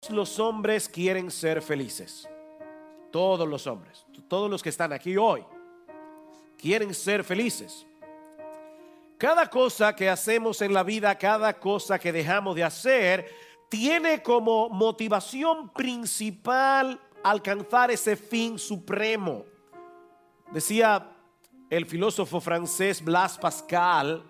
Los hombres quieren ser felices. Todos los hombres, todos los que están aquí hoy, quieren ser felices. Cada cosa que hacemos en la vida, cada cosa que dejamos de hacer, tiene como motivación principal alcanzar ese fin supremo. Decía el filósofo francés Blaise Pascal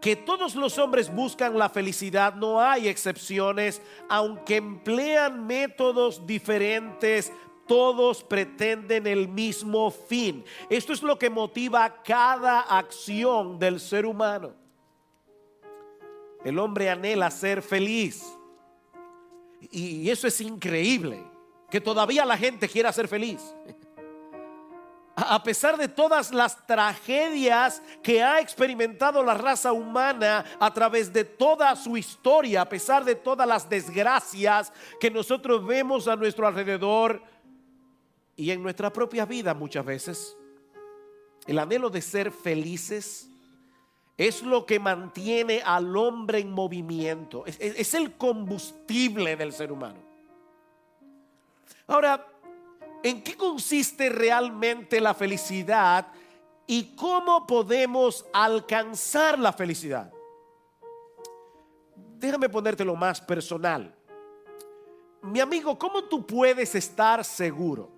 que todos los hombres buscan la felicidad, no hay excepciones, aunque emplean métodos diferentes, todos pretenden el mismo fin. Esto es lo que motiva cada acción del ser humano. El hombre anhela ser feliz. Y eso es increíble, que todavía la gente quiera ser feliz. A pesar de todas las tragedias que ha experimentado la raza humana a través de toda su historia, a pesar de todas las desgracias que nosotros vemos a nuestro alrededor y en nuestra propia vida muchas veces, el anhelo de ser felices es lo que mantiene al hombre en movimiento. Es el combustible del ser humano. Ahora, ¿en qué consiste realmente la felicidad y cómo podemos alcanzar la felicidad? Déjame ponértelo más personal. Mi amigo, ¿cómo tú puedes estar seguro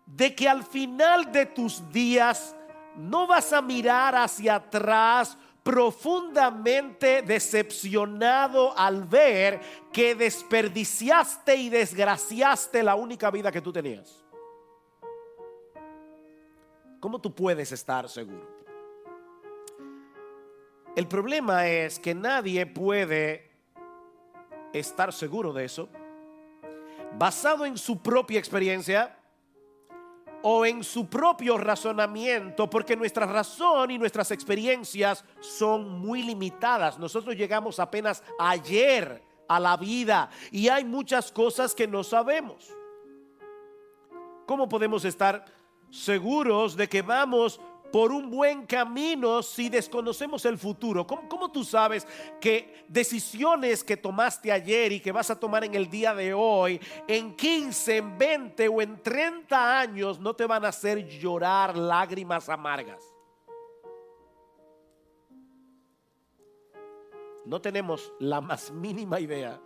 de que al final de tus días no vas a mirar hacia atrás profundamente decepcionado al ver que desperdiciaste y desgraciaste la única vida que tú tenías? ¿Cómo tú puedes estar seguro? El problema es que nadie puede estar seguro de eso basado en su propia experiencia o en su propio razonamiento, porque nuestra razón y nuestras experiencias son muy limitadas. Nosotros llegamos apenas ayer a la vida y hay muchas cosas que no sabemos. ¿Cómo podemos estar seguros de que vamos por un buen camino si desconocemos el futuro? ¿Cómo tú sabes que decisiones que tomaste ayer y que vas a tomar en el día de hoy, en 15, en 20 o en 30 años no te van a hacer llorar lágrimas amargas? No tenemos la más mínima idea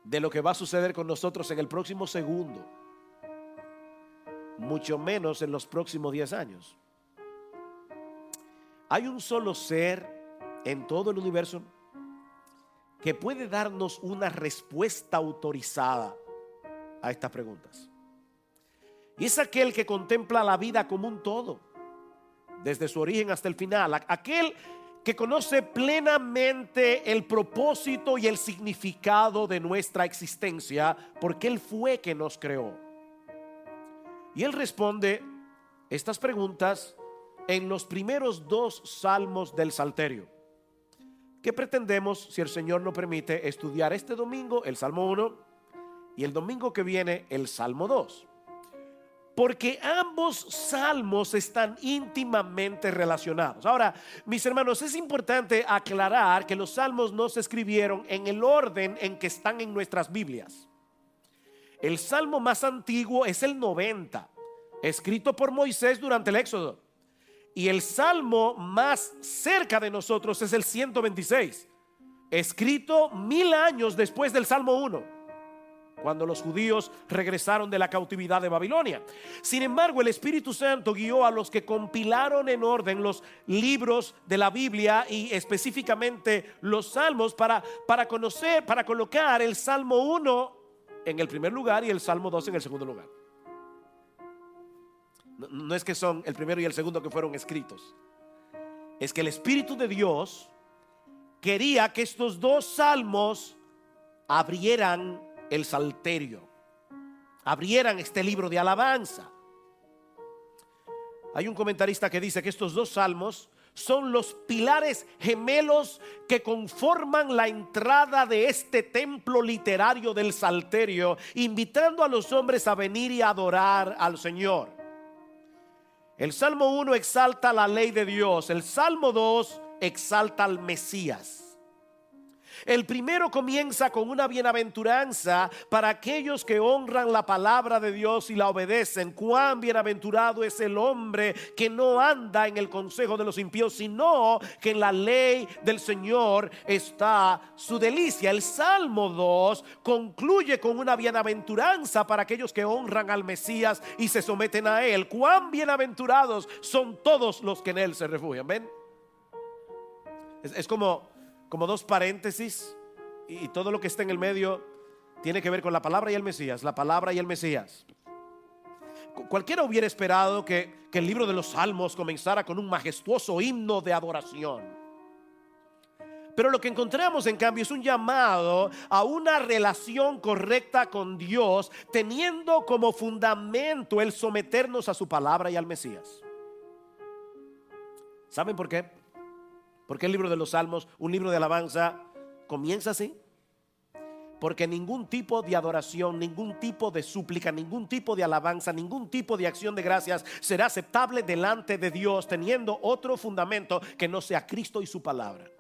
de lo que va a suceder con nosotros en el próximo segundo, mucho menos en los próximos 10 años. Hay un solo ser en todo el universo que puede darnos una respuesta autorizada a estas preguntas. Y es aquel que contempla la vida como un todo, desde su origen hasta el final. Aquel que conoce plenamente el propósito y el significado de nuestra existencia, porque Él fue que nos creó. Y Él responde estas preguntas en los primeros 2 salmos del Salterio, que pretendemos, si el Señor nos permite, estudiar este domingo el Salmo 1 y el domingo que viene el Salmo 2, porque ambos salmos están íntimamente relacionados. Ahora, mis hermanos, es importante aclarar que los salmos no se escribieron en el orden en que están en nuestras Biblias. El salmo más antiguo es el 90, escrito por Moisés durante el Éxodo. Y el salmo más cerca de nosotros es el 126, escrito 1000 años después del Salmo 1, cuando los judíos regresaron de la cautividad de Babilonia. Sin embargo, el Espíritu Santo guió a los que compilaron en orden los libros de la Biblia y específicamente los salmos para colocar el Salmo 1 en el primer lugar y el Salmo 2 en el segundo lugar. No es que son el primero y el segundo que fueron escritos, es que el Espíritu de Dios quería que estos 2 salmos abrieran el Salterio, abrieran este libro de alabanza. Hay un comentarista que dice que estos 2 salmos son los pilares gemelos que conforman la entrada de este templo literario del Salterio, invitando a los hombres a venir y adorar al Señor. El Salmo 1 exalta la ley de Dios. El Salmo 2 exalta al Mesías. El primero comienza con una bienaventuranza para aquellos que honran la palabra de Dios y la obedecen. Cuán bienaventurado es el hombre que no anda en el consejo de los impíos, sino que en la ley del Señor está su delicia. El Salmo 2 concluye con una bienaventuranza para aquellos que honran al Mesías y se someten a él. Cuán bienaventurados son todos los que en él se refugian. ¿Ven? Es como dos paréntesis, y todo lo que está en el medio tiene que ver con la palabra y el Mesías. La palabra y el Mesías. Cualquiera hubiera esperado que el libro de los Salmos comenzara con un majestuoso himno de adoración. Pero lo que encontramos en cambio es un llamado a una relación correcta con Dios, teniendo como fundamento el someternos a su palabra y al Mesías. ¿Saben por qué? Porque el libro de los Salmos, un libro de alabanza, comienza así. Porque ningún tipo de adoración, ningún tipo de súplica, ningún tipo de alabanza, ningún tipo de acción de gracias será aceptable delante de Dios teniendo otro fundamento que no sea Cristo y su palabra.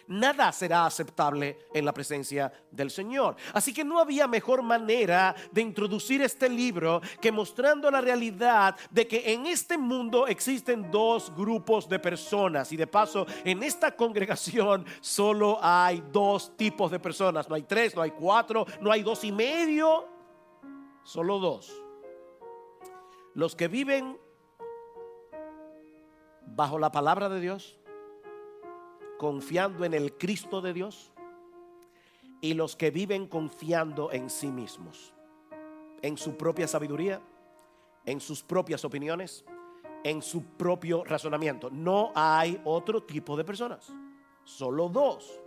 Nada será aceptable en la presencia del Señor. Así que no había mejor manera de introducir este libro que mostrando la realidad de que en este mundo existen dos grupos de personas. Y de paso, en esta congregación solo hay dos tipos de personas. No hay tres, no hay cuatro, no hay 2.5. Solo dos. Los que viven bajo la palabra de Dios, confiando en el Cristo de Dios, y los que viven confiando en sí mismos, en su propia sabiduría, en sus propias opiniones, en su propio razonamiento. No hay otro tipo de personas, solo dos.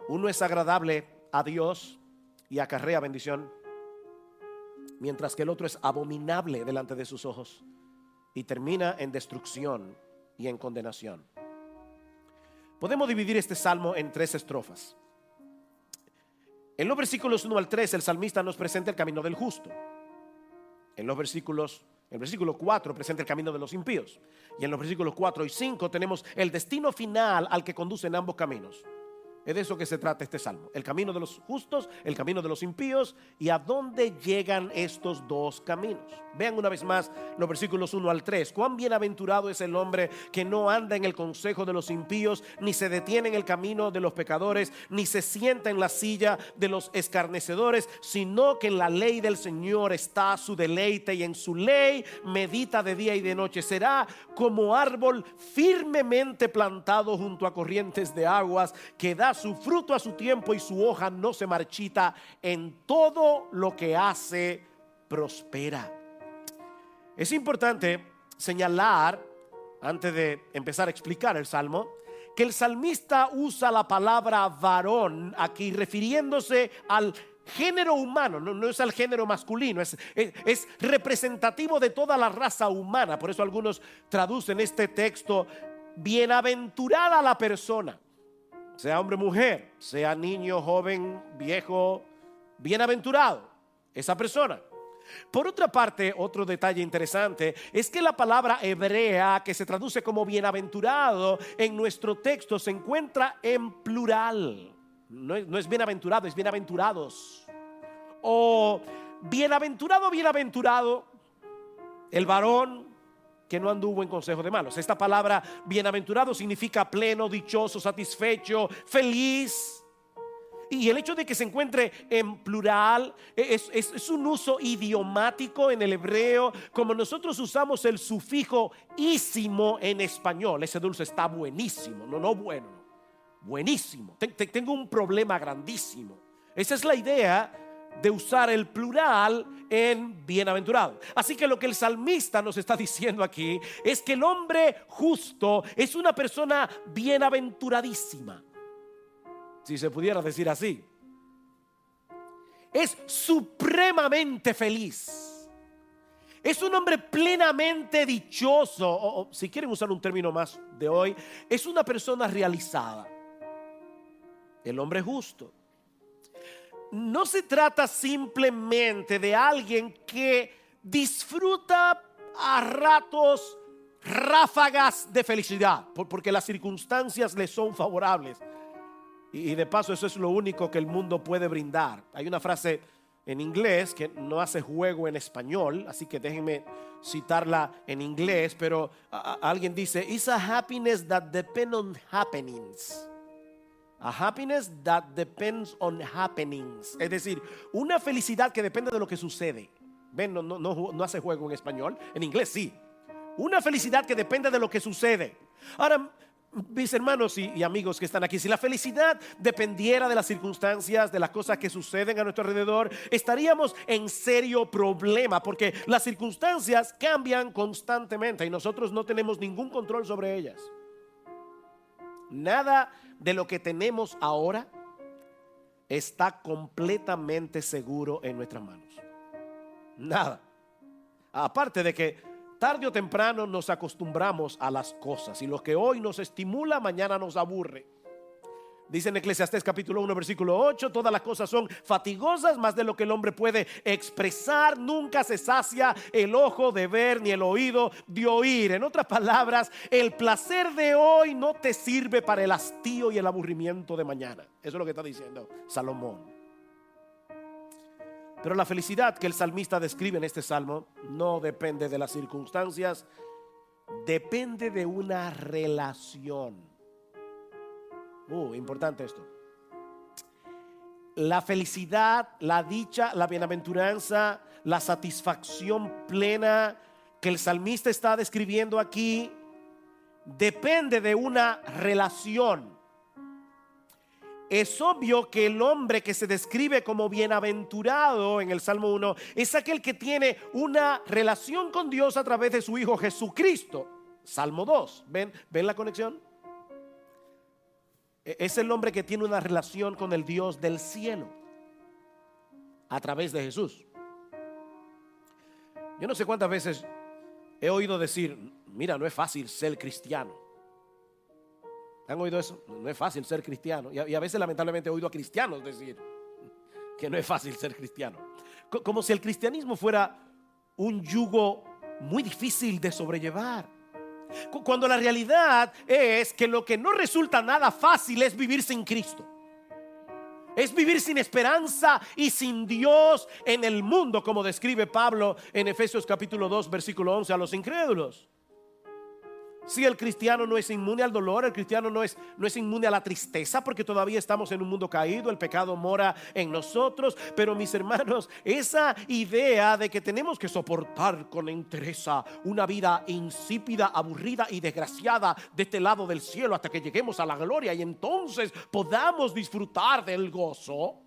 Uno es agradable a Dios y acarrea bendición, mientras que el otro es abominable delante de sus ojos y termina en destrucción y en condenación. Podemos dividir este salmo en 3 estrofas. En los versículos 1 al 3 el salmista nos presenta el camino del justo. En el versículo 4 presenta el camino de los impíos. Y en los versículos 4 y 5 tenemos el destino final al que conducen ambos caminos. Es de eso que se trata este salmo: el camino de los justos, el camino de los impíos, y a dónde llegan estos dos caminos. Vean una vez más los versículos 1 al 3. Cuán bienaventurado es el hombre que no anda en el consejo de los impíos, ni se detiene en el camino de los pecadores, ni se sienta en la silla de los escarnecedores, sino que en la ley del Señor está su deleite, y en su ley medita de día y de noche. Será como árbol firmemente plantado junto a corrientes de aguas, que da su fruto a su tiempo y su hoja no se marchita. En todo lo que hace prospera. Es importante señalar, antes de empezar a explicar el salmo, que el salmista usa la palabra varón aquí refiriéndose al género humano. No es al género masculino, es representativo de toda la raza humana. Por eso algunos traducen este texto: bienaventurada la persona, sea hombre o mujer, sea niño, joven, viejo, bienaventurado esa persona. Por otra parte, otro detalle interesante es que la palabra hebrea que se traduce como bienaventurado en nuestro texto se encuentra en plural. No es bienaventurado, es bienaventurados. O bienaventurado, bienaventurado el varón que no anduvo en consejo de malos. Esta palabra bienaventurado significa pleno, dichoso, satisfecho, feliz. Y el hecho de que se encuentre en plural es un uso idiomático en el hebreo, como nosotros usamos el sufijo ísimo en español. Ese dulce está buenísimo. Buenísimo. Tengo un problema grandísimo. Esa es la idea de usar el plural en bienaventurado. Así que lo que el salmista nos está diciendo aquí es que el hombre justo es una persona bienaventuradísima, si se pudiera decir así. Es supremamente feliz. Es un hombre plenamente dichoso, o si quieren usar un término más de hoy, es una persona realizada. El hombre justo. No se trata simplemente de alguien que disfruta a ratos ráfagas de felicidad, porque las circunstancias le son favorables. Y de paso, eso es lo único que el mundo puede brindar. Hay una frase en inglés que no hace juego en español, así que déjenme citarla en inglés, pero alguien dice: it's a happiness that depends on happenings. A happiness that depends on happenings. Es decir, una felicidad que depende de lo que sucede. Ven, no hace juego en español. En inglés sí. Una felicidad que depende de lo que sucede. Ahora, mis hermanos y amigos que están aquí, si la felicidad dependiera de las circunstancias, de las cosas que suceden a nuestro alrededor, estaríamos en serio problema, porque las circunstancias cambian constantemente y nosotros no tenemos ningún control sobre ellas. Nada de lo que tenemos ahora está completamente seguro en nuestras manos. Nada. Aparte de que tarde o temprano nos acostumbramos a las cosas, y lo que hoy nos estimula, mañana nos aburre. Dice en Eclesiastés capítulo 1 versículo 8: todas las cosas son fatigosas, más de lo que el hombre puede expresar. Nunca se sacia el ojo de ver, ni el oído de oír. En otras palabras, el placer de hoy no te sirve para el hastío y el aburrimiento de mañana. Eso es lo que está diciendo Salomón. Pero la felicidad que el salmista describe en este salmo no depende de las circunstancias, depende de una relación. Importante esto. La felicidad, la dicha, la bienaventuranza, la satisfacción plena que el salmista está describiendo aquí depende de una relación. Es obvio que el hombre que se describe como bienaventurado en el Salmo 1 es aquel que tiene una relación con Dios a través de su Hijo Jesucristo. Salmo 2, ¿ven la conexión? Es el hombre que tiene una relación con el Dios del cielo a través de Jesús. Yo no sé cuántas veces he oído decir: mira, no es fácil ser cristiano. ¿Han oído eso? No es fácil ser cristiano. Y a veces lamentablemente he oído a cristianos decir que no es fácil ser cristiano. Como si el cristianismo fuera un yugo muy difícil de sobrellevar. Cuando la realidad es que lo que no resulta nada fácil es vivir sin Cristo. Es vivir sin esperanza y sin Dios en el mundo, como describe Pablo en Efesios capítulo 2 versículo 11 a los incrédulos. Si el cristiano no es inmune al dolor, el cristiano no es inmune a la tristeza, porque todavía estamos en un mundo caído, el pecado mora en nosotros. Pero mis hermanos, esa idea de que tenemos que soportar con entereza una vida insípida, aburrida y desgraciada de este lado del cielo hasta que lleguemos a la gloria y entonces podamos disfrutar del gozo,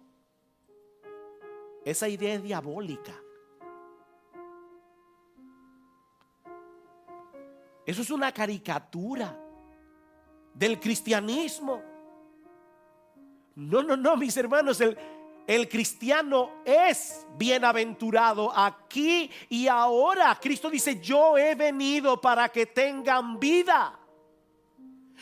esa idea es diabólica. Eso es una caricatura del cristianismo. No, mis hermanos, el cristiano es bienaventurado aquí y ahora. Cristo dice: yo he venido para que tengan vida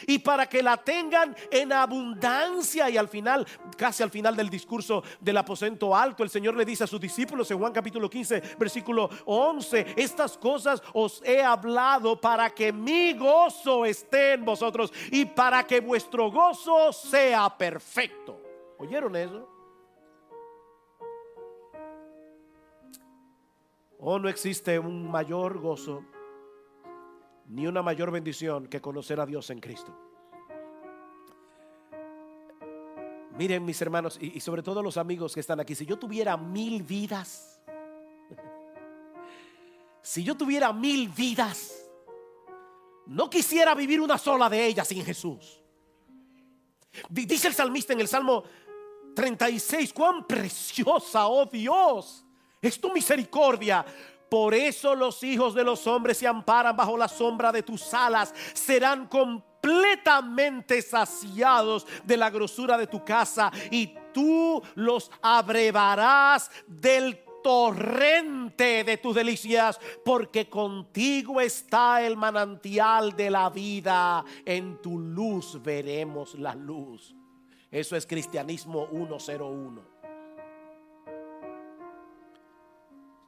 y para que la tengan en abundancia. Y al final, casi al final del discurso del aposento alto, el Señor le dice a sus discípulos en Juan capítulo 15 versículo 11: estas cosas os he hablado para que mi gozo esté en vosotros y para que vuestro gozo sea perfecto. ¿Oyeron eso? No existe un mayor gozo ni una mayor bendición que conocer a Dios en Cristo. Miren, mis hermanos, y sobre todo los amigos que están aquí, si yo tuviera 1000 vidas, no quisiera vivir una sola de ellas sin Jesús. Dice el salmista en el Salmo 36: cuán preciosa, oh Dios, es tu misericordia. Por eso los hijos de los hombres se amparan bajo la sombra de tus alas. Serán completamente saciados de la grosura de tu casa, y tú los abrevarás del torrente de tus delicias, porque contigo está el manantial de la vida. En tu luz veremos la luz. Eso es Cristianismo 101.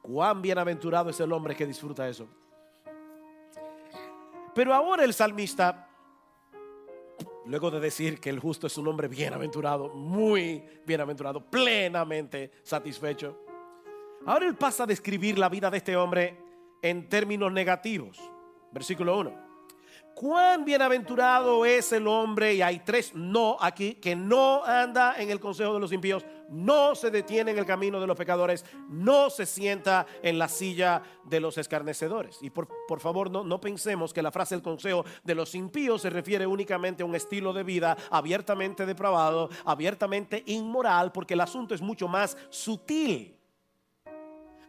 Cuán bienaventurado es el hombre que disfruta eso. Pero ahora el salmista, luego de decir que el justo es un hombre bienaventurado, muy bienaventurado, plenamente satisfecho, ahora él pasa a describir la vida de este hombre en términos negativos. Versículo 1. Cuán bienaventurado es el hombre, y hay 3 no aquí, que no anda en el consejo de los impíos, no se detiene en el camino de los pecadores, no se sienta en la silla de los escarnecedores. Y por favor no pensemos que la frase el consejo de los impíos se refiere únicamente a un estilo de vida abiertamente depravado, abiertamente inmoral, porque el asunto es mucho más sutil.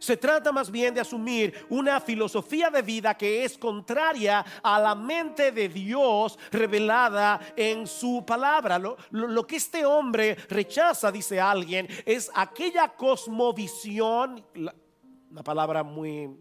Se trata más bien de asumir una filosofía de vida que es contraria a la mente de Dios revelada en su palabra. Lo que este hombre rechaza, dice alguien, es aquella cosmovisión, una palabra muy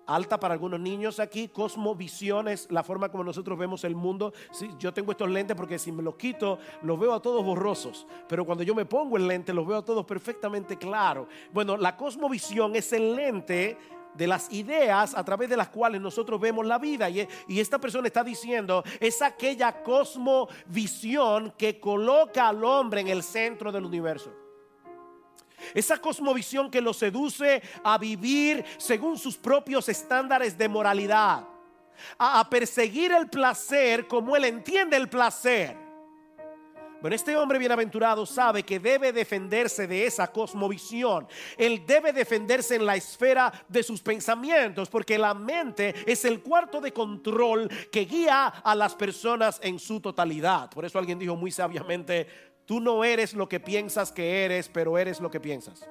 alta para algunos niños aquí. Cosmovisión es la forma como nosotros vemos el mundo. Sí, yo tengo estos lentes porque si me los quito los veo a todos borrosos, pero cuando yo me pongo el lente los veo a todos perfectamente claros. Bueno, la cosmovisión es el lente de las ideas a través de las cuales nosotros vemos la vida, y esta persona está diciendo es aquella cosmovisión que coloca al hombre en el centro del universo. Esa cosmovisión que lo seduce a vivir según sus propios estándares de moralidad, a perseguir el placer como él entiende el placer. Bueno, este hombre bienaventurado sabe que debe defenderse de esa cosmovisión. Él debe defenderse en la esfera de sus pensamientos, porque la mente es el cuarto de control que guía a las personas en su totalidad. Por eso alguien dijo muy sabiamente: tú no eres lo que piensas que eres, pero eres lo que piensas.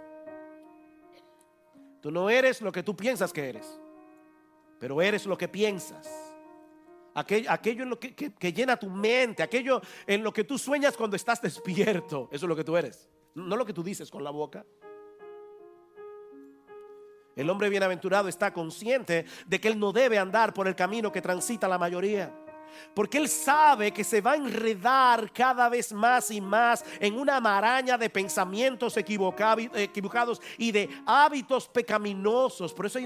Tú no eres lo que tú piensas que eres, pero eres lo que piensas. Aquello en lo que llena tu mente, aquello en lo que tú sueñas cuando estás despierto, eso es lo que tú eres, no lo que tú dices con la boca. El hombre bienaventurado está consciente de que él no debe andar por el camino que transita la mayoría, porque él sabe que se va a enredar cada vez más y más en una maraña de pensamientos equivocados y de hábitos pecaminosos. Por eso hay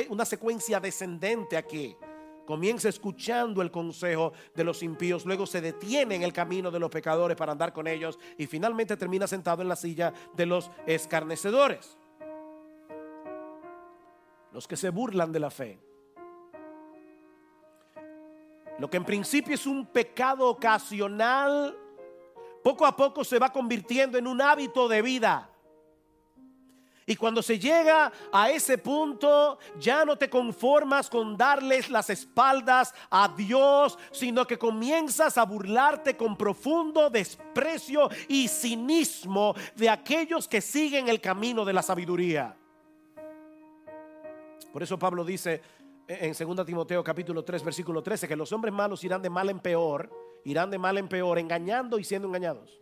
una secuencia descendente aquí. Comienza escuchando el consejo de los impíos, luego se detiene en el camino de los pecadores para andar con ellos, y finalmente termina sentado en la silla de los escarnecedores, los que se burlan de la fe. Lo que en principio es un pecado ocasional, poco a poco se va convirtiendo en un hábito de vida. Y cuando se llega a ese punto, ya no te conformas con darles las espaldas a Dios, sino que comienzas a burlarte con profundo desprecio y cinismo de aquellos que siguen el camino de la sabiduría. Por eso Pablo dice en 2 Timoteo capítulo 3 versículo 13 que los hombres malos irán de mal en peor, engañando y siendo engañados.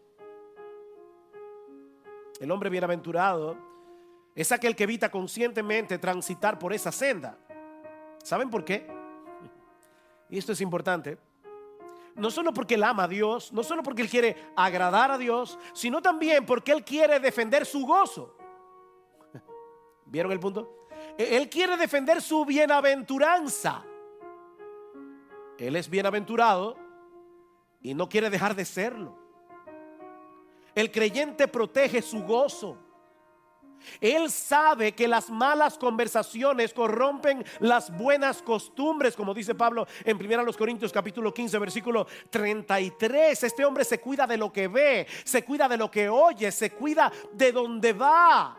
El hombre bienaventurado es aquel que evita conscientemente transitar por esa senda. ¿Saben por qué? Y esto es importante. No solo porque él ama a Dios, no solo porque él quiere agradar a Dios, sino también porque él quiere defender su gozo. ¿Vieron el punto? Él quiere defender su bienaventuranza. Él es bienaventurado y no quiere dejar de serlo. El creyente protege su gozo. Él sabe que las malas conversaciones corrompen las buenas costumbres, como dice Pablo en 1 Corintios capítulo 15 versículo 33. Este hombre se cuida de lo que ve, se cuida de lo que oye, se cuida de donde va.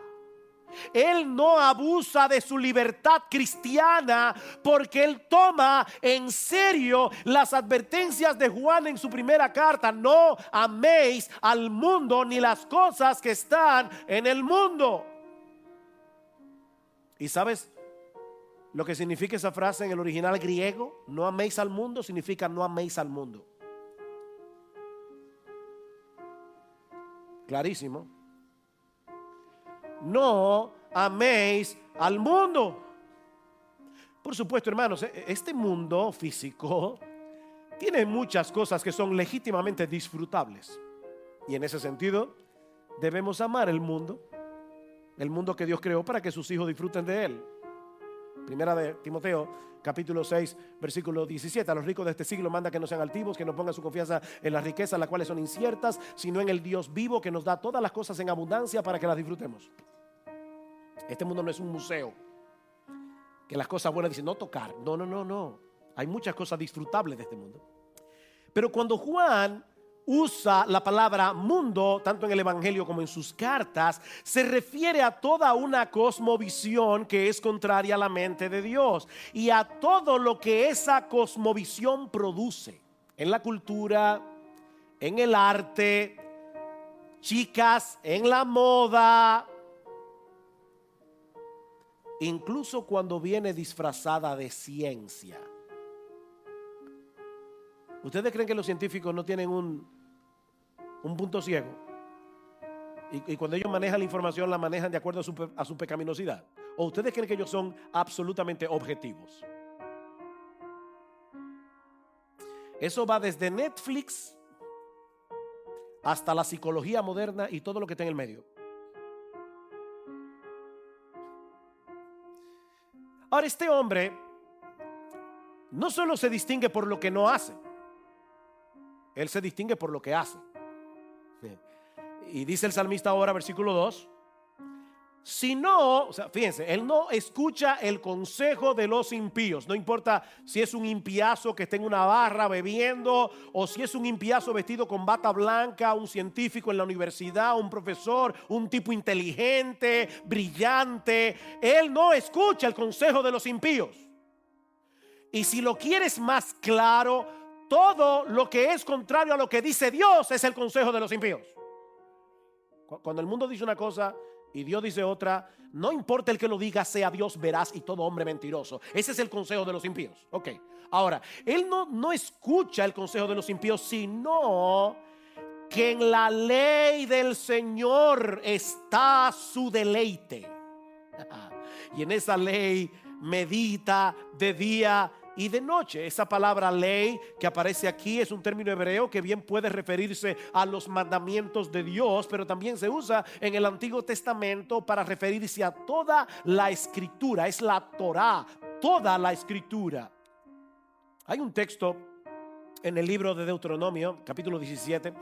Él no abusa de su libertad cristiana, porque él toma en serio las advertencias de Juan en su primera carta: no améis al mundo ni las cosas que están en el mundo. ¿Y sabes lo que significa esa frase en el original griego? No améis al mundo significa no améis al mundo. Clarísimo. No améis al mundo. Por supuesto, hermanos, este mundo físico tiene muchas cosas que son legítimamente disfrutables, y en ese sentido debemos amar el mundo que Dios creó para que sus hijos disfruten de él. Primera de Timoteo, capítulo 6, versículo 17. A los ricos de este siglo manda que no sean altivos, que no pongan su confianza en las riquezas, las cuales son inciertas, sino en el Dios vivo que nos da todas las cosas en abundancia para que las disfrutemos. Este mundo no es un museo que las cosas buenas dicen no tocar. No. Hay muchas cosas disfrutables de este mundo. Pero cuando Juan usa la palabra mundo, tanto en el Evangelio como en sus cartas, se refiere a toda una cosmovisión que es contraria a la mente de Dios y a todo lo que esa cosmovisión produce en la cultura, en el arte, chicas, en la moda, incluso cuando viene disfrazada de ciencia. ¿Ustedes creen que los científicos no tienen un punto ciego? Y cuando ellos manejan la información, la manejan de acuerdo a su pecaminosidad. ¿O ustedes creen que ellos son absolutamente objetivos? Eso va desde Netflix hasta la psicología moderna y todo lo que está en el medio. Ahora, este hombre no solo se distingue por lo que no hace, él se distingue por lo que hace. Y dice el salmista ahora, versículo 2, si no, o sea, fíjense, él no escucha el consejo de los impíos. No importa si es un impiazo que está en una barra bebiendo, o si es un impiazo vestido con bata blanca, un científico en la universidad, un profesor, un tipo inteligente, brillante. Él no escucha el consejo de los impíos. Y si lo quieres más claro, todo lo que es contrario a lo que dice Dios es el consejo de los impíos. Cuando el mundo dice una cosa y Dios dice otra, no importa el que lo diga, sea Dios veraz y todo hombre mentiroso. Ese es el consejo de los impíos. Ok, ahora, él no escucha el consejo de los impíos, sino que en la ley del Señor está su deleite. Y en esa ley medita de día y de noche. Esa palabra ley que aparece aquí es un término hebreo que bien puede referirse a los mandamientos de Dios, pero también se usa en el Antiguo Testamento para referirse a toda la escritura. Es la Torá, toda la escritura. Hay un texto en el libro de Deuteronomio, capítulo 17,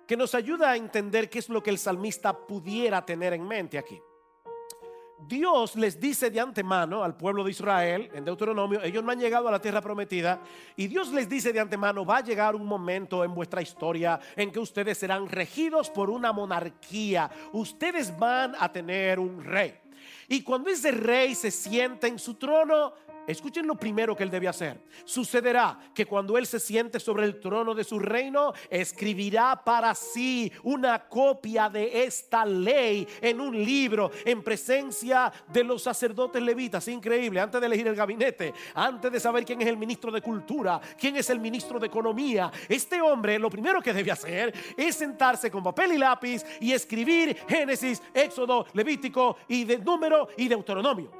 que nos ayuda a entender qué es lo que el salmista pudiera tener en mente aquí. Dios les dice de antemano al pueblo de Israel en Deuteronomio, ellos no han llegado a la tierra prometida, y Dios les dice de antemano, va a llegar un momento en vuestra historia en que ustedes serán regidos por una monarquía. Ustedes van a tener un rey, y cuando ese rey se sienta en su trono, escuchen lo primero que él debe hacer. Sucederá que cuando él se siente sobre el trono de su reino, escribirá para sí una copia de esta ley en un libro en presencia de los sacerdotes levitas. Increíble, antes de elegir el gabinete, antes de saber quién es el ministro de cultura, quién es el ministro de economía, este hombre lo primero que debe hacer es sentarse con papel y lápiz y escribir Génesis, Éxodo, Levítico y de Número y Deuteronomio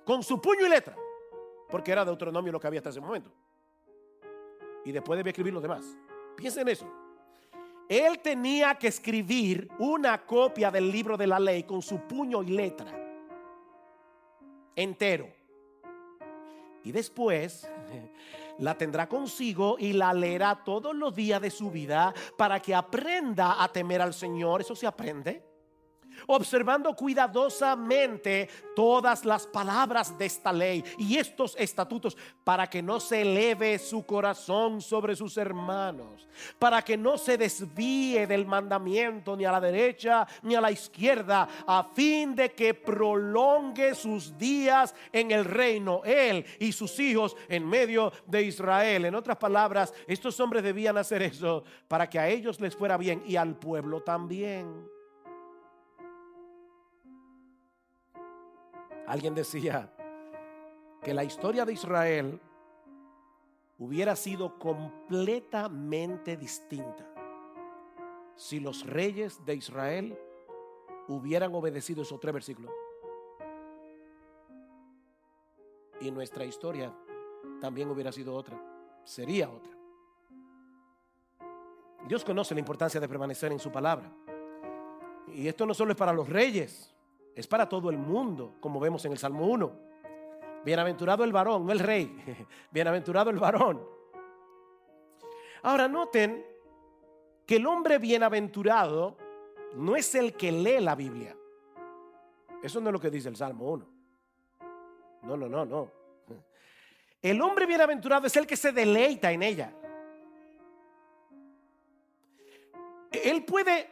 con su puño y letra, porque era Deuteronomio lo que había hasta ese momento. Y después debía escribir los demás. Piensen en eso. Él tenía que escribir una copia del libro de la ley con su puño y letra entero. Y después la tendrá consigo y la leerá todos los días de su vida para que aprenda a temer al Señor. Eso se aprende observando cuidadosamente todas las palabras de esta ley y estos estatutos, para que no se eleve su corazón sobre sus hermanos, para que no se desvíe del mandamiento ni a la derecha ni a la izquierda, a fin de que prolongue sus días en el reino, él y sus hijos en medio de Israel. En otras palabras, estos hombres debían hacer eso para que a ellos les fuera bien y al pueblo también. Alguien decía que la historia de Israel hubiera sido completamente distinta si los reyes de Israel hubieran obedecido esos 3 versículos. Y nuestra historia también hubiera sido otra, sería otra. Dios conoce la importancia de permanecer en su palabra. Y esto no solo es para los reyes, es para todo el mundo, como vemos en el Salmo 1. Bienaventurado el varón, no el rey. Bienaventurado el varón. Ahora noten que el hombre bienaventurado no es el que lee la Biblia. Eso no es lo que dice el Salmo 1. No. El hombre bienaventurado es el que se deleita en ella. Él puede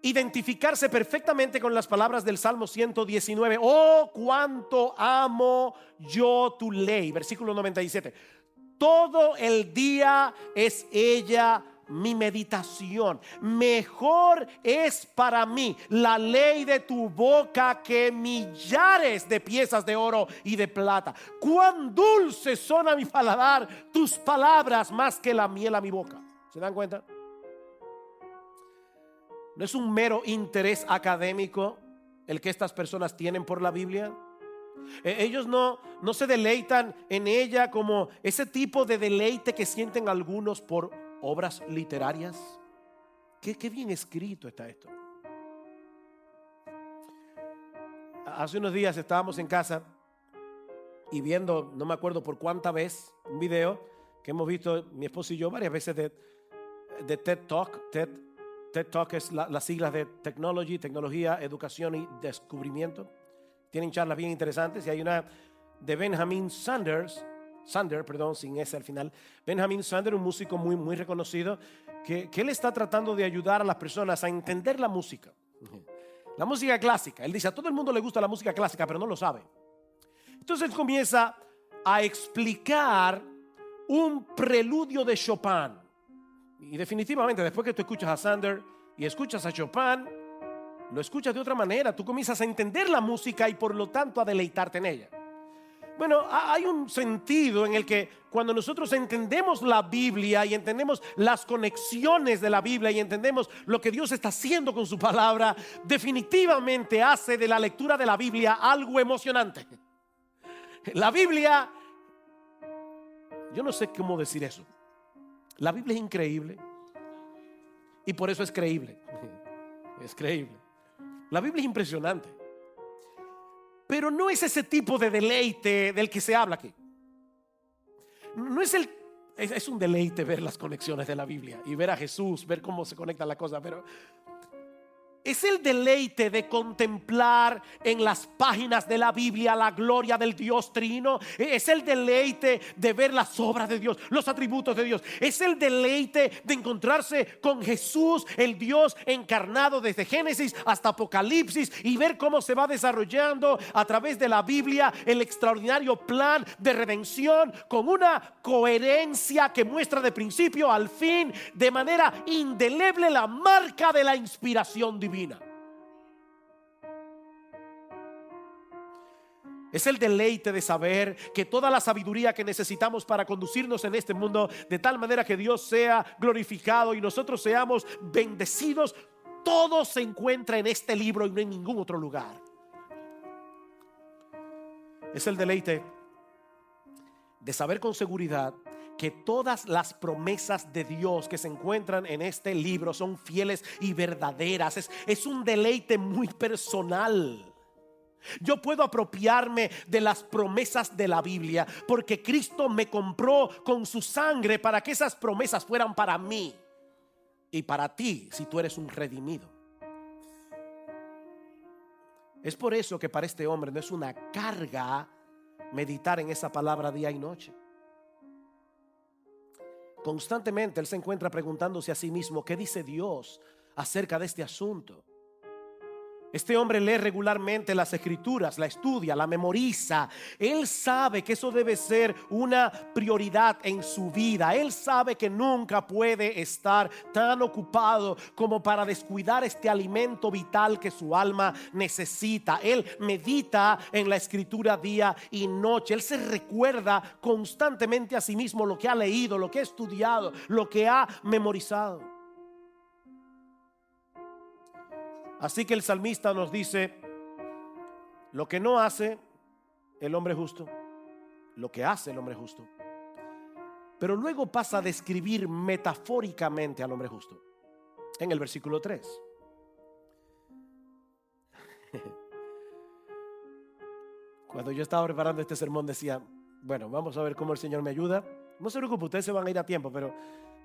identificarse perfectamente con las palabras del Salmo 119. Oh, cuánto amo yo tu ley. Versículo 97. Todo el día es ella mi meditación. Mejor es para mí la ley de tu boca que millares de piezas de oro y de plata. Cuán dulces son a mi paladar tus palabras más que la miel a mi boca. ¿Se dan cuenta? No es un mero interés académico el que estas personas tienen por la Biblia. Ellos no se deleitan en ella como ese tipo de deleite que sienten algunos por obras literarias. Qué bien escrito está esto. Hace unos días estábamos en casa y viendo, no me acuerdo por cuánta vez, un video que hemos visto mi esposo y yo varias veces de TED Talk. TED Talk es las siglas de tecnología, educación y descubrimiento. Tienen charlas bien interesantes y hay una de Benjamin Sander, sin S al final. Benjamin Sander, un músico muy reconocido, que él está tratando de ayudar a las personas a entender la música clásica. Él dice, a todo el mundo le gusta la música clásica, pero no lo sabe. Entonces él comienza a explicar un preludio de Chopin. Y definitivamente después que tú escuchas a Sander y escuchas a Chopin, lo escuchas de otra manera. Tú comienzas a entender la música y por lo tanto a deleitarte en ella. Bueno, hay un sentido en el que cuando nosotros entendemos la Biblia y entendemos las conexiones de la Biblia y entendemos lo que Dios está haciendo con su palabra, definitivamente hace de la lectura de la Biblia algo emocionante. La Biblia, yo no sé cómo decir eso. La Biblia es increíble y por eso es creíble. Es creíble. La Biblia es impresionante. Pero no es ese tipo de deleite del que se habla aquí. No es es un deleite ver las conexiones de la Biblia y ver a Jesús, ver cómo se conectan las cosas, pero es el deleite de contemplar en las páginas de la Biblia la gloria del Dios Trino. Es el deleite de ver las obras de Dios, los atributos de Dios. Es el deleite de encontrarse con Jesús, el Dios encarnado desde Génesis hasta Apocalipsis, y ver cómo se va desarrollando a través de la Biblia el extraordinario plan de redención con una coherencia que muestra de principio al fin de manera indeleble la marca de la inspiración divina. Es el deleite de saber que toda la sabiduría que necesitamos para conducirnos en este mundo, de tal manera que Dios sea glorificado y nosotros seamos bendecidos, todo se encuentra en este libro y no en ningún otro lugar. Es el deleite de saber con seguridad que todas las promesas de Dios que se encuentran en este libro son fieles y verdaderas. Es un deleite muy personal. Yo puedo apropiarme de las promesas de la Biblia porque Cristo me compró con su sangre para que esas promesas fueran para mí y para ti si tú eres un redimido. Es por eso que para este hombre no es una carga meditar en esa palabra día y noche. Constantemente él se encuentra preguntándose a sí mismo, ¿qué dice Dios acerca de este asunto? Este hombre lee regularmente las escrituras, la estudia, la memoriza. Él sabe que eso debe ser una prioridad en su vida. Él sabe que nunca puede estar tan ocupado como para descuidar este alimento vital que su alma necesita. Él medita en la escritura día y noche. Él se recuerda constantemente a sí mismo lo que ha leído, lo que ha estudiado, lo que ha memorizado. Así que el salmista nos dice lo que no hace el hombre justo, lo que hace el hombre justo. Pero luego pasa a describir metafóricamente al hombre justo en el versículo 3. Cuando yo estaba preparando este sermón decía, bueno, vamos a ver cómo el Señor me ayuda. No se preocupe, ustedes se van a ir a tiempo, pero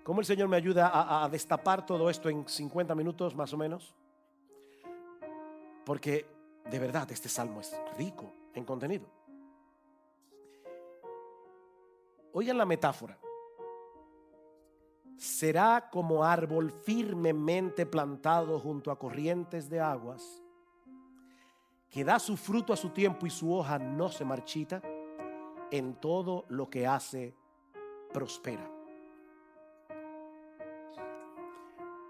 cómo el Señor me ayuda a destapar todo esto en 50 minutos más o menos. Porque de verdad este salmo es rico en contenido. Oigan la metáfora. Será como árbol firmemente plantado junto a corrientes de aguas, que da su fruto a su tiempo y su hoja no se marchita. En todo lo que hace prospera.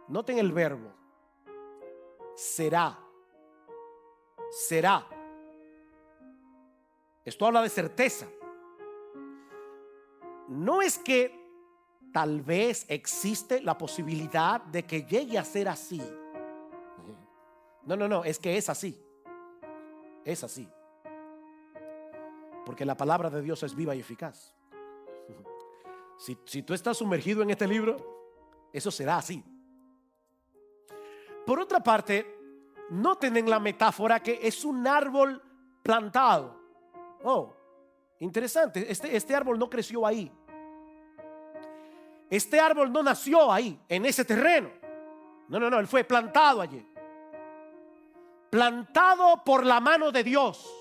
Noten el verbo será. Será. Esto habla de certeza. No es que tal vez existe la posibilidad de que llegue a ser así. No, es que es así. Es así. Porque la palabra de Dios es viva y eficaz. Si tú estás sumergido en este libro, eso será así. Por otra parte, noten en la metáfora que es un árbol plantado. Oh, interesante. Este árbol no creció ahí. Este árbol no nació ahí, en ese terreno. No, él fue plantado allí. Plantado por la mano de Dios.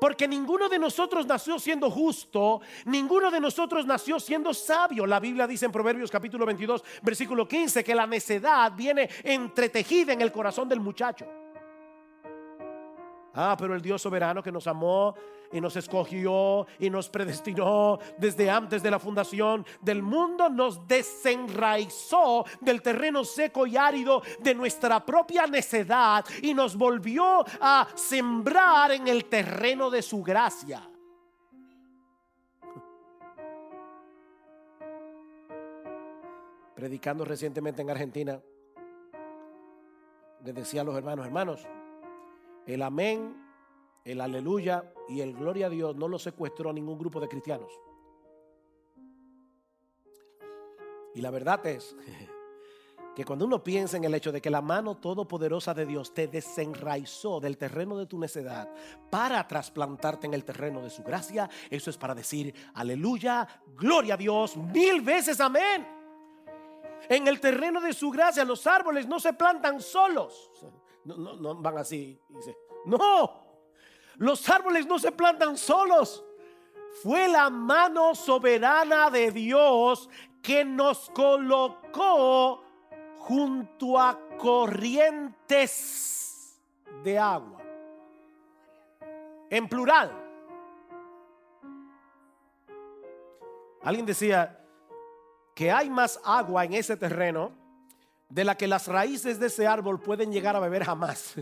Porque ninguno de nosotros nació siendo justo, ninguno de nosotros nació siendo sabio. La Biblia dice en Proverbios capítulo 22, versículo 15, que la necedad viene entretejida en el corazón del muchacho. Pero el Dios soberano que nos amó y nos escogió y nos predestinó desde antes de la fundación del mundo, nos desenraizó del terreno seco y árido de nuestra propia necedad y nos volvió a sembrar en el terreno de su gracia. Predicando recientemente en Argentina, les decía a los hermanos, el amén, el aleluya y el gloria a Dios no lo secuestró ningún grupo de cristianos. Y la verdad es que cuando uno piensa en el hecho de que la mano todopoderosa de Dios te desenraizó del terreno de tu necedad para trasplantarte en el terreno de su gracia, eso es para decir aleluya, gloria a Dios, 1000 veces amén. En el terreno de su gracia los árboles no se plantan solos. No van así. No, los árboles no se plantan solos. Fue la mano soberana de Dios que nos colocó junto a corrientes de agua. En plural. Alguien decía que hay más agua en ese terreno de la que las raíces de ese árbol pueden llegar a beber jamás.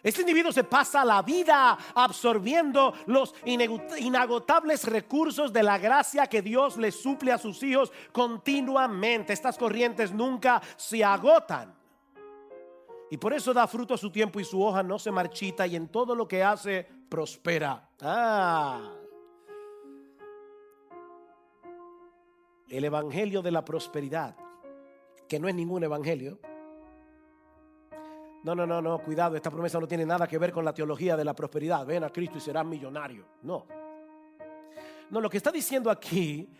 Este individuo se pasa la vida absorbiendo los inagotables recursos de la gracia que Dios le suple a sus hijos continuamente. Estas corrientes nunca se agotan. Y por eso da fruto a su tiempo y su hoja no se marchita y en todo lo que hace prospera. El evangelio de la prosperidad, que no es ningún evangelio. No, cuidado, esta promesa no tiene nada que ver con la teología de la prosperidad. Ven a Cristo y serás millonario. No, lo que está diciendo aquí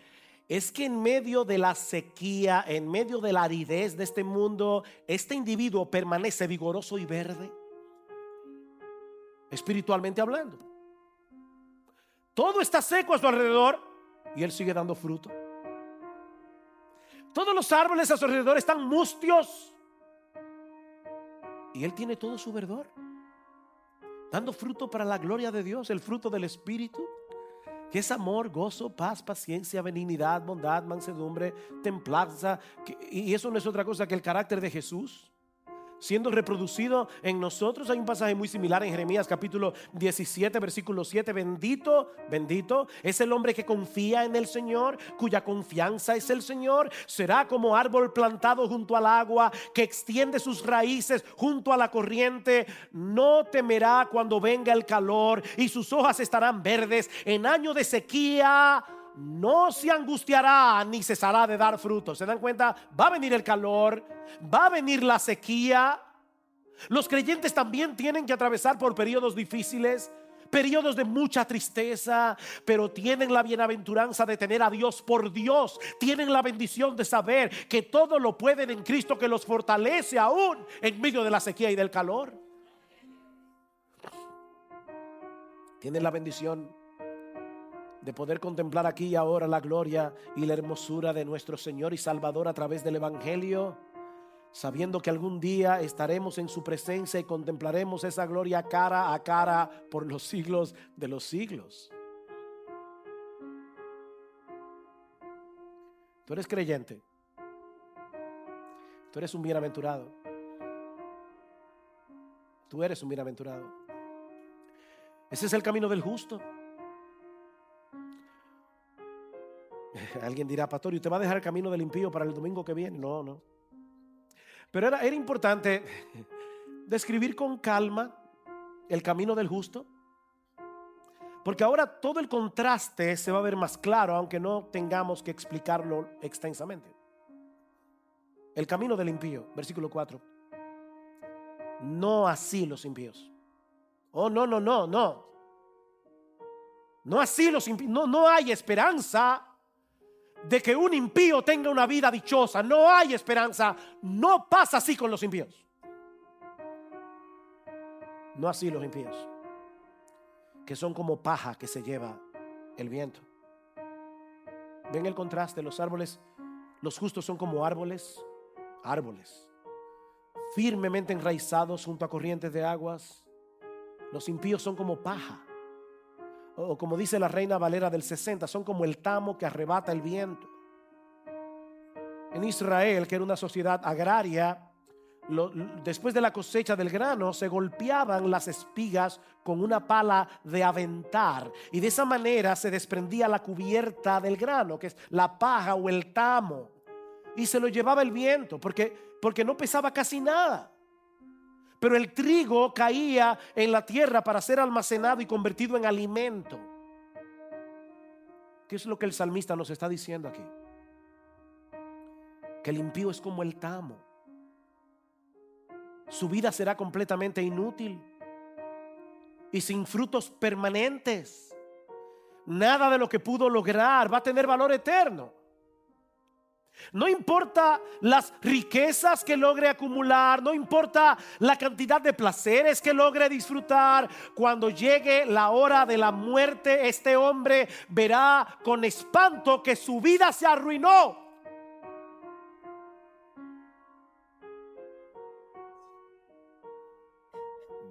es que en medio de la sequía, en medio de la aridez de este mundo, este individuo permanece vigoroso y verde, espiritualmente hablando. Todo está seco a su alrededor y él sigue dando fruto. Todos los árboles a su alrededor están mustios y él tiene todo su verdor, dando fruto para la gloria de Dios, el fruto del Espíritu, que es amor, gozo, paz, paciencia, benignidad, bondad, mansedumbre, templanza. Y eso no es otra cosa que el carácter de Jesús siendo reproducido en nosotros. Hay un pasaje muy similar en Jeremías capítulo 17 versículo 7. Bendito es el hombre que confía en el Señor, cuya confianza es el Señor. Será como árbol plantado junto al agua, que extiende sus raíces junto a la corriente. No temerá cuando venga el calor, y sus hojas estarán verdes. En año de sequía no se angustiará ni cesará de dar fruto. ¿Se dan cuenta? Va a venir el calor, va a venir la sequía, Los creyentes también tienen que atravesar por periodos difíciles, periodos de mucha tristeza, pero tienen la bienaventuranza de tener a Dios por Dios. Tienen la bendición de saber que todo lo pueden en Cristo, que los fortalece aún en medio de la sequía y del calor. Tienen la bendición de poder contemplar aquí y ahora la gloria y la hermosura de nuestro Señor y Salvador a través del Evangelio, sabiendo que algún día estaremos en su presencia y contemplaremos esa gloria cara a cara por los siglos de los siglos. Tú eres creyente. Tú eres un bienaventurado. Tú eres un bienaventurado. Ese es el camino del justo. Alguien dirá: pastor, ¿y usted va a dejar el camino del impío para el domingo que viene? No, no. Pero era importante describir con calma el camino del justo, porque ahora todo el contraste se va a ver más claro, aunque no tengamos que explicarlo extensamente. El camino del impío, versículo 4. No así los impíos. Oh, no. No así los impíos. No hay esperanza de que un impío tenga una vida dichosa. No hay esperanza. No pasa así con los impíos. No así los impíos, que son como paja que se lleva el viento. ¿Ven el contraste? Los árboles, los justos son como árboles firmemente enraizados junto a corrientes de aguas. Los impíos son como paja, o como dice la Reina Valera del 60, son como el tamo que arrebata el viento. En Israel, que era una sociedad agraria, después de la cosecha del grano se golpeaban las espigas con una pala de aventar, y de esa manera se desprendía la cubierta del grano, que es la paja o el tamo, y se lo llevaba el viento porque no pesaba casi nada. Pero el trigo caía en la tierra para ser almacenado y convertido en alimento. ¿Qué es lo que el salmista nos está diciendo aquí? Que el impío es como el tamo. Su vida será completamente inútil y sin frutos permanentes. Nada de lo que pudo lograr va a tener valor eterno. No importa las riquezas que logre acumular, no importa la cantidad de placeres que logre disfrutar. Cuando llegue la hora de la muerte, este hombre verá con espanto que su vida se arruinó.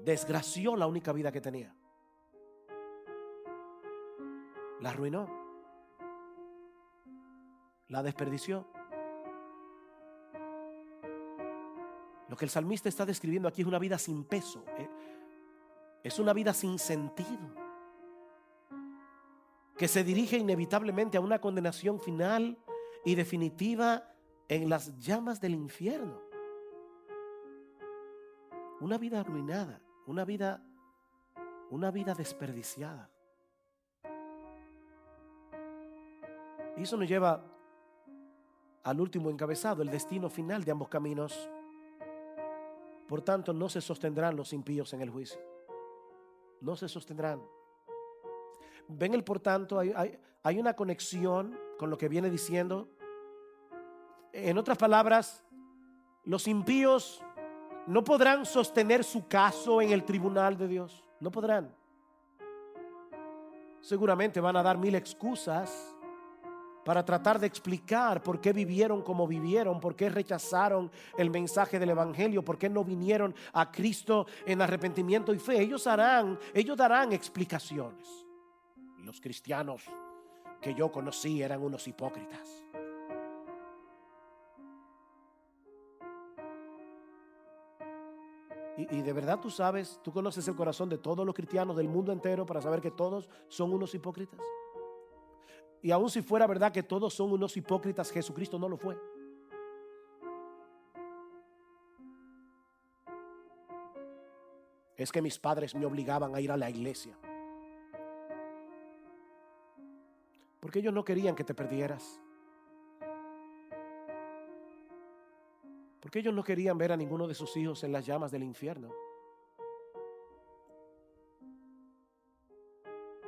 Desgració la única vida que tenía. La arruinó. La desperdició. Lo que el salmista está describiendo aquí es una vida sin peso. Es una vida sin sentido, que se dirige inevitablemente a una condenación final y definitiva en las llamas del infierno. Una vida arruinada, una vida desperdiciada. Y eso nos lleva al último encabezado, el destino final de ambos caminos. Por tanto, no se sostendrán los impíos en el juicio. No se sostendrán. Ven el por tanto, hay una conexión con lo que viene diciendo. En otras palabras, los impíos no podrán sostener su caso en el tribunal de Dios. No podrán. Seguramente van a dar mil excusas para tratar de explicar por qué vivieron como vivieron, por qué rechazaron el mensaje del evangelio, por qué no vinieron a Cristo en arrepentimiento y fe. Ellos darán explicaciones. Los cristianos que yo conocí eran unos hipócritas. Y de verdad tú conoces el corazón de todos los cristianos del mundo entero para saber que todos son unos hipócritas. Y aun si fuera verdad que todos son unos hipócritas, Jesucristo no lo fue. Es que mis padres me obligaban a ir a la iglesia, porque ellos no querían que te perdieras, porque Porque ellos no querían ver a ninguno de sus hijos en las llamas del infierno.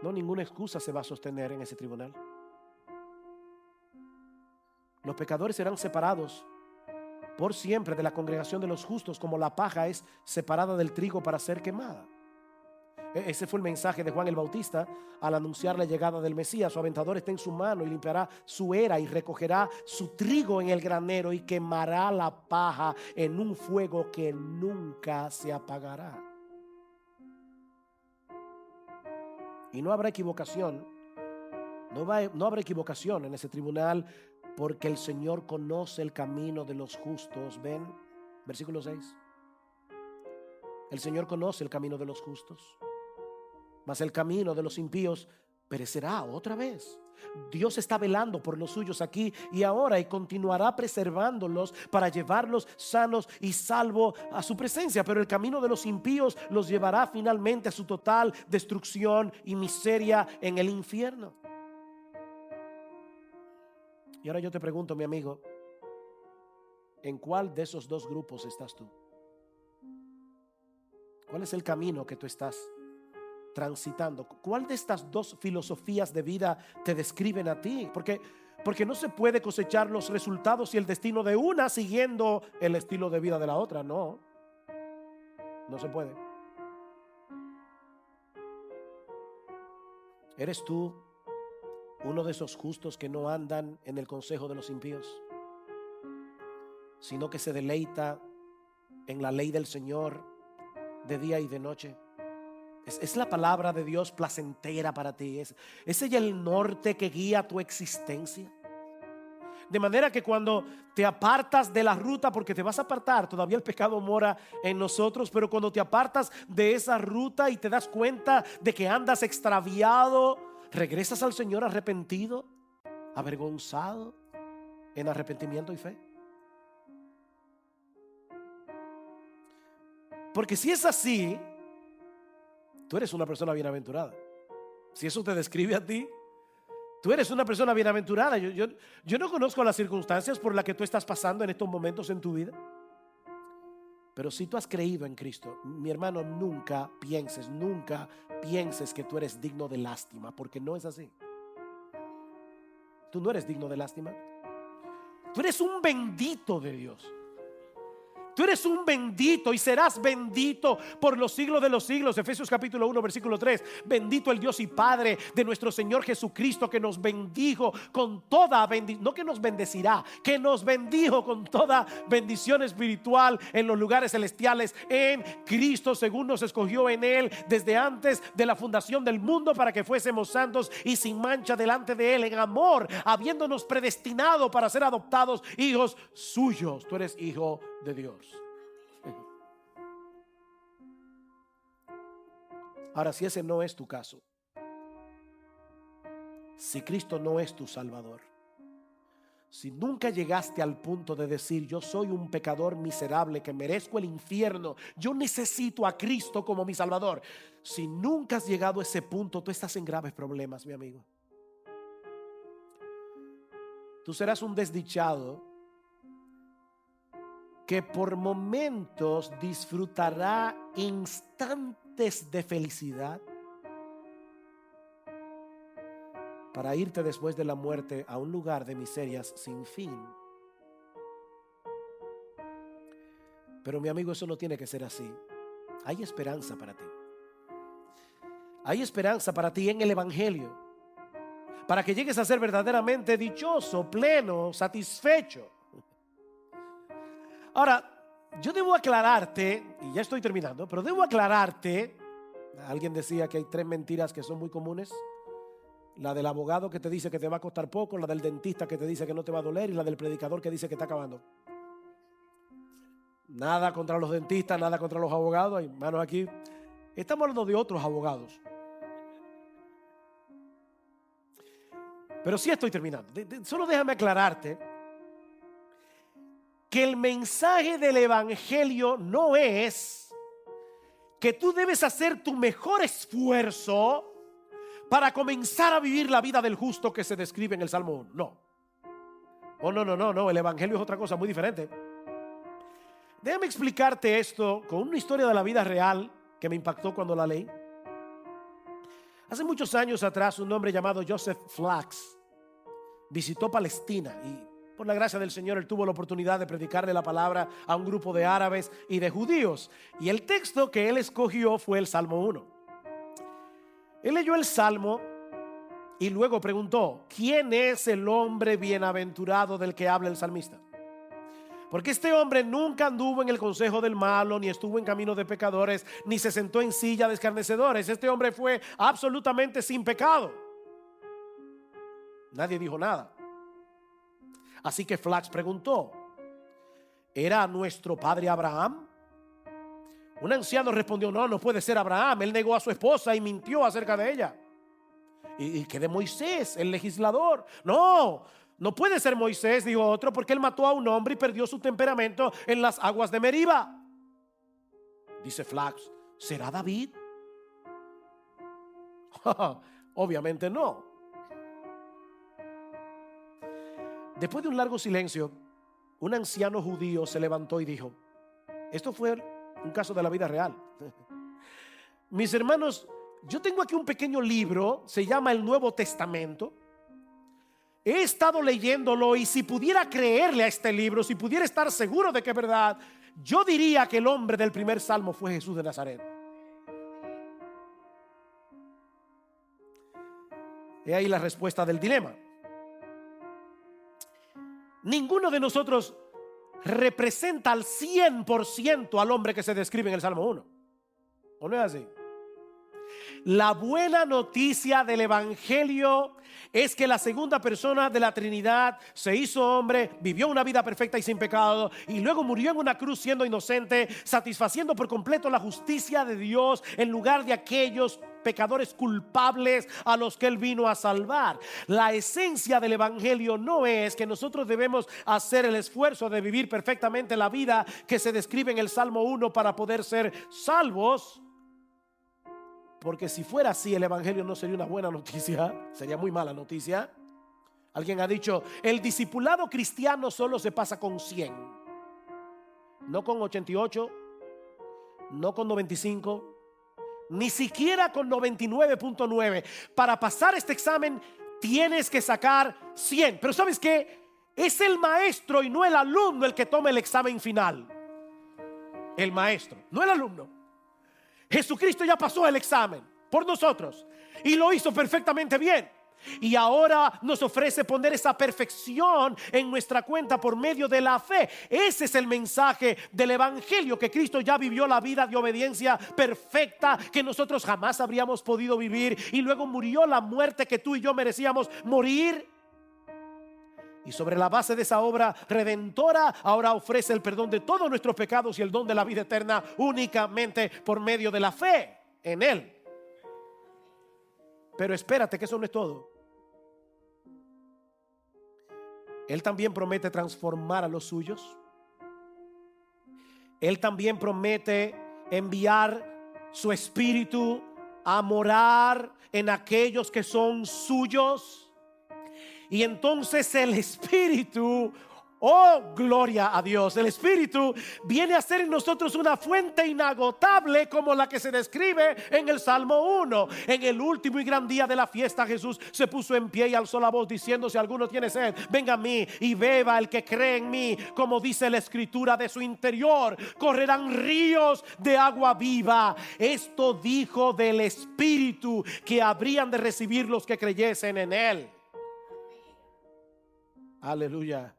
No, ninguna excusa se va a sostener en ese tribunal. Los pecadores serán separados por siempre de la congregación de los justos, como la paja es separada del trigo para ser quemada. Ese fue el mensaje de Juan el Bautista al anunciar la llegada del Mesías. Su aventador está en su mano y limpiará su era y recogerá su trigo en el granero y quemará la paja en un fuego que nunca se apagará. Y no habrá equivocación, no habrá equivocación en ese tribunal, porque el Señor conoce el camino de los justos. Ven, versículo 6. El Señor conoce el camino de los justos, mas el camino de los impíos perecerá otra vez. Dios está velando por los suyos aquí y ahora, y continuará preservándolos para llevarlos sanos y salvos a su presencia. Pero el camino de los impíos los llevará finalmente a su total destrucción y miseria en el infierno. Y ahora yo te pregunto, mi amigo, ¿en cuál de esos dos grupos estás tú? ¿Cuál es el camino que tú estás transitando? ¿Cuál de estas dos filosofías de vida te describen a ti? Porque no se puede cosechar los resultados y el destino de una siguiendo el estilo de vida de la otra. No se puede. ¿Eres tú uno de esos justos que no andan en el consejo de los impíos, sino que se deleita en la ley del Señor de día y de noche? Es la palabra de Dios placentera para ti. Es ella el norte que guía tu existencia. De manera que cuando te apartas de la ruta, porque te vas a apartar, todavía el pecado mora en nosotros, pero cuando te apartas de esa ruta y te das cuenta de que andas extraviado, regresas al Señor arrepentido, avergonzado, en arrepentimiento y fe. Porque si es así, tú eres una persona bienaventurada. Si eso te describe a ti, tú eres una persona bienaventurada. Yo no conozco las circunstancias por las que tú estás pasando en estos momentos en tu vida, pero si tú has creído en Cristo, mi hermano, nunca pienses que tú eres digno de lástima, porque no es así. Tú no eres digno de lástima. Tú eres un bendito de Dios. Tú eres un bendito y serás bendito por los siglos de los siglos. Efesios capítulo 1 versículo 3. Bendito el Dios y Padre de nuestro Señor Jesucristo, que nos bendijo con toda bendición, no que nos bendecirá, que nos bendijo con toda bendición espiritual en los lugares celestiales en Cristo, según nos escogió en Él desde antes de la fundación del mundo, para que fuésemos santos y sin mancha delante de Él en amor, habiéndonos predestinado para ser adoptados hijos suyos. Tú eres hijo de Dios. Ahora, si ese no es tu caso, si Cristo no es tu Salvador, si nunca llegaste al punto de decir: yo soy un pecador miserable que merezco el infierno, yo necesito a Cristo como mi Salvador, si nunca has llegado a ese punto, tú estás en graves problemas, mi amigo. Tú serás un desdichado que por momentos disfrutará instantes de felicidad para irte después de la muerte a un lugar de miserias sin fin. Pero mi amigo, eso no tiene que ser así. Hay esperanza para ti. Hay esperanza para ti en el Evangelio, para que llegues a ser verdaderamente dichoso, pleno, satisfecho. Ahora, yo debo aclararte, y ya estoy terminando, pero debo aclararte. Alguien decía que hay 3 mentiras que son muy comunes: la del abogado que te dice que te va a costar poco, la del dentista que te dice que no te va a doler, y la del predicador que dice que está acabando. Nada contra los dentistas, nada contra los abogados, hay manos aquí. Estamos hablando de otros abogados. Pero sí estoy terminando. Solo déjame aclararte que el mensaje del Evangelio no es que tú debes hacer tu mejor esfuerzo para comenzar a vivir la vida del justo que se describe en el Salmo 1. No. Oh, no. El Evangelio es otra cosa muy diferente. Déjame explicarte esto con una historia de la vida real que me impactó cuando la leí. Hace muchos años atrás, un hombre llamado Joseph Flax visitó Palestina y por la gracia del Señor él tuvo la oportunidad de predicarle la palabra a un grupo de árabes y de judíos. Y el texto que él escogió fue el Salmo 1. Él leyó el Salmo y luego preguntó: ¿quién es el hombre bienaventurado del que habla el salmista? Porque este hombre nunca anduvo en el consejo del malo, ni estuvo en camino de pecadores, ni se sentó en silla de escarnecedores. Este hombre fue absolutamente sin pecado. Nadie dijo nada. Así que Flax preguntó: ¿era nuestro padre Abraham? Un anciano respondió: no, no puede ser Abraham. Él negó a su esposa y mintió acerca de ella. ¿Y qué de Moisés, el legislador? No, no puede ser Moisés, dijo otro, porque él mató a un hombre y perdió su temperamento en las aguas de Meriba. Dice Flax: ¿será David? Obviamente no. Después de un largo silencio, un anciano judío se levantó y dijo: esto fue un caso de la vida real. Mis hermanos, yo tengo aquí un pequeño libro, se llama el Nuevo Testamento. He estado leyéndolo y si pudiera creerle a este libro, si pudiera estar seguro de que es verdad, yo diría que el hombre del primer salmo fue Jesús de Nazaret. He ahí la respuesta del dilema. Ninguno de nosotros representa al 100% al hombre que se describe en el Salmo 1. ¿O no es así? La buena noticia del Evangelio es que la segunda persona de la Trinidad se hizo hombre, vivió una vida perfecta y sin pecado, y luego murió en una cruz siendo inocente, satisfaciendo por completo la justicia de Dios en lugar de aquellos pecadores culpables a los que Él vino a salvar. La esencia del Evangelio no es que nosotros debemos hacer el esfuerzo de vivir perfectamente la vida que se describe en el Salmo 1 para poder ser salvos. Porque si fuera así, el Evangelio no sería una buena noticia, sería muy mala noticia. Alguien ha dicho: el discipulado cristiano solo se pasa con 100, no con 88, no con 95, ni siquiera con 99.9. Para pasar este examen tienes que sacar 100. Pero ¿sabes qué? Es el maestro y no el alumno el que toma el examen final. El maestro, no el alumno. Jesucristo ya pasó el examen por nosotros y lo hizo perfectamente bien. Y ahora nos ofrece poner esa perfección en nuestra cuenta por medio de la fe. Ese es el mensaje del Evangelio, que Cristo ya vivió la vida de obediencia perfecta que nosotros jamás habríamos podido vivir, y luego murió la muerte que tú y yo merecíamos morir. Y sobre la base de esa obra redentora, ahora ofrece el perdón de todos nuestros pecados y el don de la vida eterna únicamente por medio de la fe en Él. Pero espérate, que eso no es todo. Él también promete transformar a los suyos. Él también promete enviar su espíritu a morar en aquellos que son suyos. Y entonces el Espíritu, oh gloria a Dios, el Espíritu viene a ser en nosotros una fuente inagotable como la que se describe en el Salmo 1. En el último y gran día de la fiesta, Jesús se puso en pie y alzó la voz diciendo: si alguno tiene sed, venga a mí y beba. El que cree en mí, como dice la Escritura, de su interior correrán ríos de agua viva. Esto dijo del Espíritu que habrían de recibir los que creyesen en Él. Aleluya.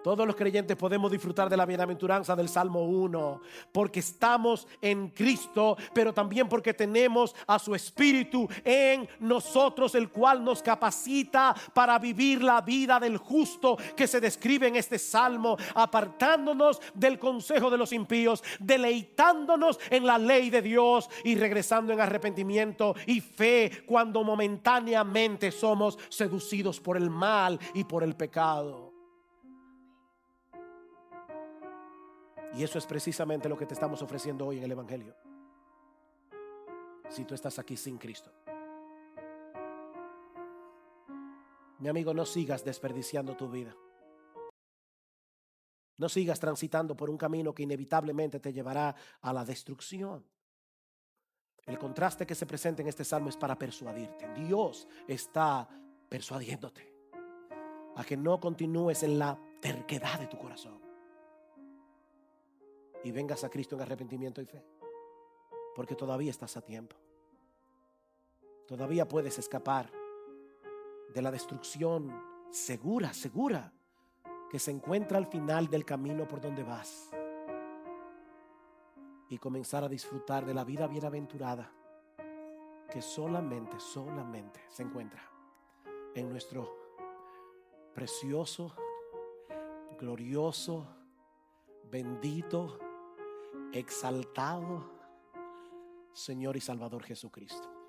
Todos los creyentes podemos disfrutar de la bienaventuranza del Salmo 1 porque estamos en Cristo, pero también porque tenemos a su Espíritu en nosotros, el cual nos capacita para vivir la vida del justo que se describe en este Salmo, apartándonos del consejo de los impíos, deleitándonos en la ley de Dios y regresando en arrepentimiento y fe cuando momentáneamente somos seducidos por el mal y por el pecado. Y eso es precisamente lo que te estamos ofreciendo hoy en el Evangelio. Si tú estás aquí sin Cristo, mi amigo, no sigas desperdiciando tu vida. No sigas transitando por un camino que inevitablemente te llevará a la destrucción. El contraste que se presenta en este salmo es para persuadirte. Dios está persuadiéndote a que no continúes en la terquedad de tu corazón y vengas a Cristo en arrepentimiento y fe, porque todavía estás a tiempo. Todavía puedes escapar de la destrucción segura que se encuentra al final del camino por donde vas, y comenzar a disfrutar de la vida bienaventurada que solamente se encuentra en nuestro precioso, glorioso, bendito, exaltado Señor y Salvador Jesucristo.